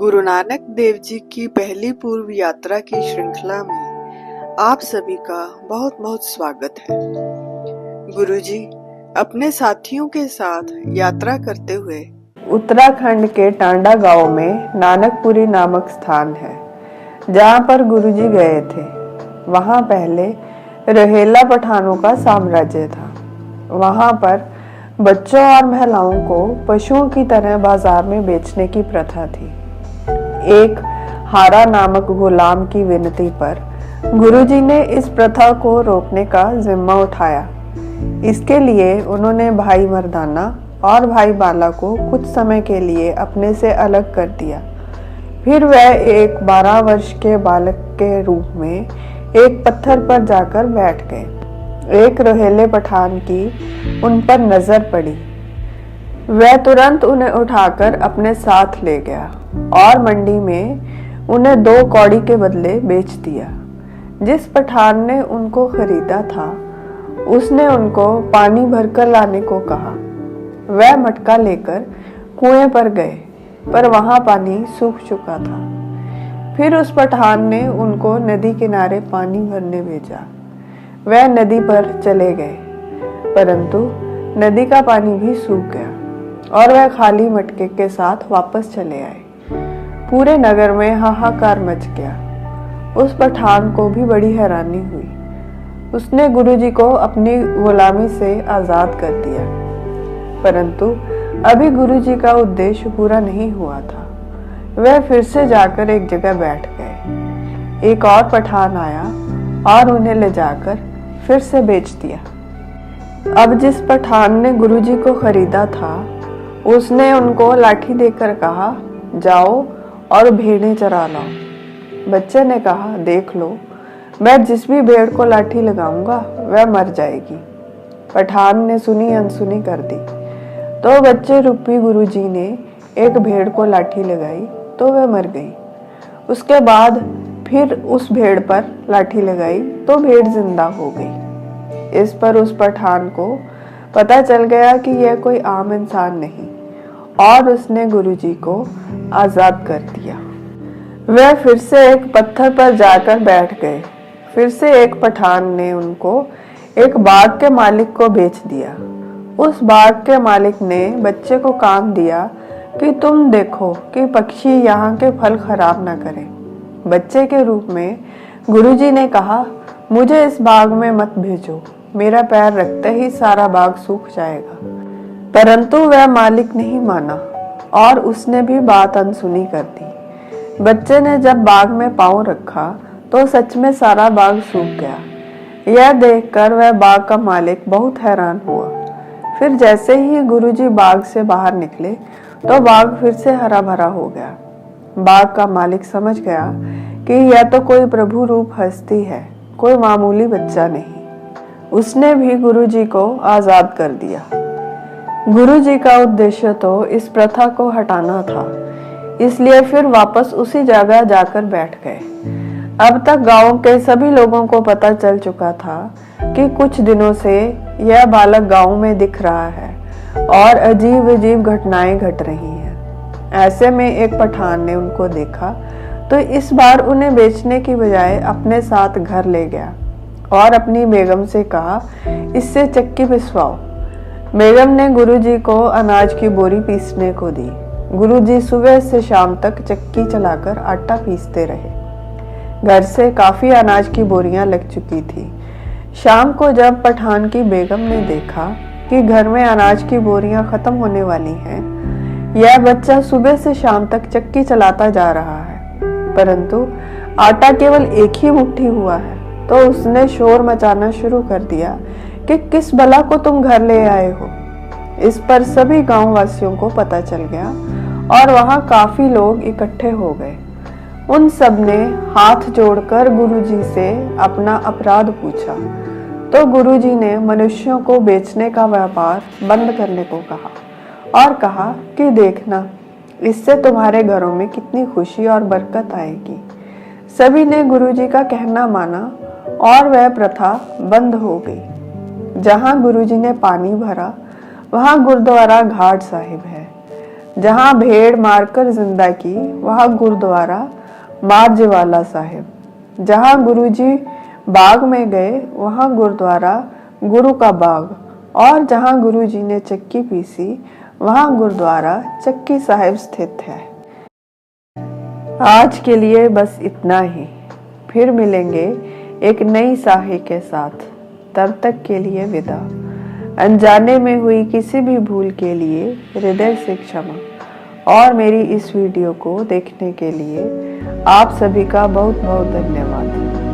गुरु नानक देव जी की पहली पूर्व यात्रा की श्रृंखला में आप सभी का बहुत बहुत स्वागत है। गुरु जी अपने साथियों के साथ यात्रा करते हुए उत्तराखंड के टांडा गांव में नानकपुरी नामक स्थान है, जहां पर गुरुजी गए थे। वहां पहले रोहिल्ला पठानों का साम्राज्य था। वहां पर बच्चों और महिलाओं को पशुओं की तरह बाजार में बेचने की प्रथा थी। एक हारा नामक गुलाम की विनती पर गुरुजी ने इस प्रथा को रोकने का जिम्मा उठाया। इसके लिए उन्होंने भाई मर्दाना और भाई बाला को कुछ समय के लिए अपने से अलग कर दिया। फिर वह एक 12 वर्ष के बालक के रूप में एक पत्थर पर जाकर बैठ गए। एक रोहेले पठान की उन पर नजर पड़ी। वह तुरंत उन्हें उठाकर अपने साथ ले गया और मंडी में उन्हें 2 कौड़ी के बदले बेच दिया। जिस पठान ने उनको खरीदा था, उसने उनको पानी भरकर लाने को कहा। वह मटका लेकर कुएं पर गए, पर वहां पानी सूख चुका था। फिर उस पठान ने उनको नदी किनारे पानी भरने भेजा। वह नदी पर चले गए, परंतु नदी का पानी भी सूख गया और वह खाली मटके के साथ वापस चले आए। पूरे नगर में हाहाकार मच गया। उस पठान को भी बड़ी हैरानी हुई। उसने गुरुजी को अपनी गुलामी से आजाद कर दिया, परंतु अभी गुरुजी का उद्देश्य पूरा नहीं हुआ था। वह फिर से जाकर एक जगह बैठ गए। एक और पठान आया और उन्हें ले जाकर फिर से बेच दिया। अब जिस पठान ने गुरुजी को खरीदा था, उसने उनको लाठी देकर कहा, जाओ और भेड़ें चरा लाओ। बच्चे ने कहा, देख लो, मैं जिस भी भेड़ को लाठी लगाऊंगा वह मर जाएगी। पठान ने सुनी अनसुनी कर दी, तो बच्चे रूपी गुरुजी ने एक भेड़ को लाठी लगाई तो वह मर गई। उसके बाद फिर उस भेड़ पर लाठी लगाई तो भेड़ जिंदा हो गई। इस पर उस पठान को पता चल गया कि यह कोई आम इंसान नहीं, और उसने गुरुजी को आजाद कर दिया। वह फिर से एक पत्थर पर जाकर बैठ गए। फिर से एक पठान ने उनको एक बाग के मालिक को बेच दिया। उस बाग के मालिक ने बच्चे को काम दिया कि तुम देखो कि पक्षी यहाँ के फल खराब ना करें। बच्चे के रूप में गुरुजी ने कहा, मुझे इस बाग में मत भेजो, मेरा पैर रखते ही सारा बाग सूख जाएगा। परंतु वह मालिक नहीं माना और उसने भी बात अनसुनी कर दी। बच्चे ने जब बाग में पांव रखा तो सच में सारा बाग सूख गया। यह देखकर वह बाग का मालिक बहुत हैरान हुआ। फिर जैसे ही गुरुजी बाग से बाहर निकले तो बाग फिर से हरा भरा हो गया। बाग का मालिक समझ गया कि यह तो कोई प्रभु रूप हस्ती है, कोई मामूली बच्चा नहीं। उसने भी गुरुजी को आजाद कर दिया। गुरुजी का उद्देश्य तो इस प्रथा को हटाना था, इसलिए फिर वापस उसी जगह जाकर बैठ गए। अब तक गांव के सभी लोगों को पता चल चुका था कि कुछ दिनों से यह बालक गांव में दिख रहा है और अजीब अजीब घटनाएं घट रही हैं। ऐसे में एक पठान ने उनको देखा तो इस बार उन्हें बेचने की बजाय अपने साथ घर ले गया और अपनी बेगम से कहा, इससे चक्की पिसवाओ। बेगम ने गुरुजी को अनाज की बोरी पीसने को दी। गुरुजी सुबह से शाम तक चक्की चलाकर आटा पीसते रहे। घर से काफी अनाज की बोरियां लग चुकी थी। शाम को जब पठान की बेगम ने देखा कि घर में अनाज की बोरियां खत्म होने वाली हैं, यह बच्चा सुबह से शाम तक चक्की चलाता जा रहा है, परंतु आटा केवल एक ही मुट्ठी हुआ है, तो उसने शोर मचाना शुरू कर दिया कि किस बला को तुम घर ले आए हो। इस पर सभी गांव वासियों को पता चल गया और वहां काफी लोग इकट्ठे हो गए। उन सब ने हाथ जोड़कर गुरुजी से अपना अपराध पूछा, तो गुरुजी ने मनुष्यों को बेचने का व्यापार बंद करने को कहा और कहा कि देखना, इससे तुम्हारे घरों में कितनी खुशी और बरकत आएगी। सभी ने गुरुजी का कहना माना और वह प्रथा बंद हो गई। जहां गुरुजी ने पानी भरा वहां गुरुद्वारा घाट साहिब है। जहां भेड़ मारकर जिंदा की वह गुरुद्वारा मारजेवाला साहिब। जहां गुरुजी बाग में गए वहां गुरुद्वारा गुरु का बाग। और जहां गुरुजी ने चक्की पीसी वहां गुरुद्वारा चक्की साहिब स्थित है। आज के लिए बस इतना ही। फिर मिलेंगे एक नई साही के साथ। तब तक के लिए विदा। अनजाने में हुई किसी भी भूल के लिए हृदय से क्षमा। और मेरी इस वीडियो को देखने के लिए आप सभी का बहुत बहुत धन्यवाद।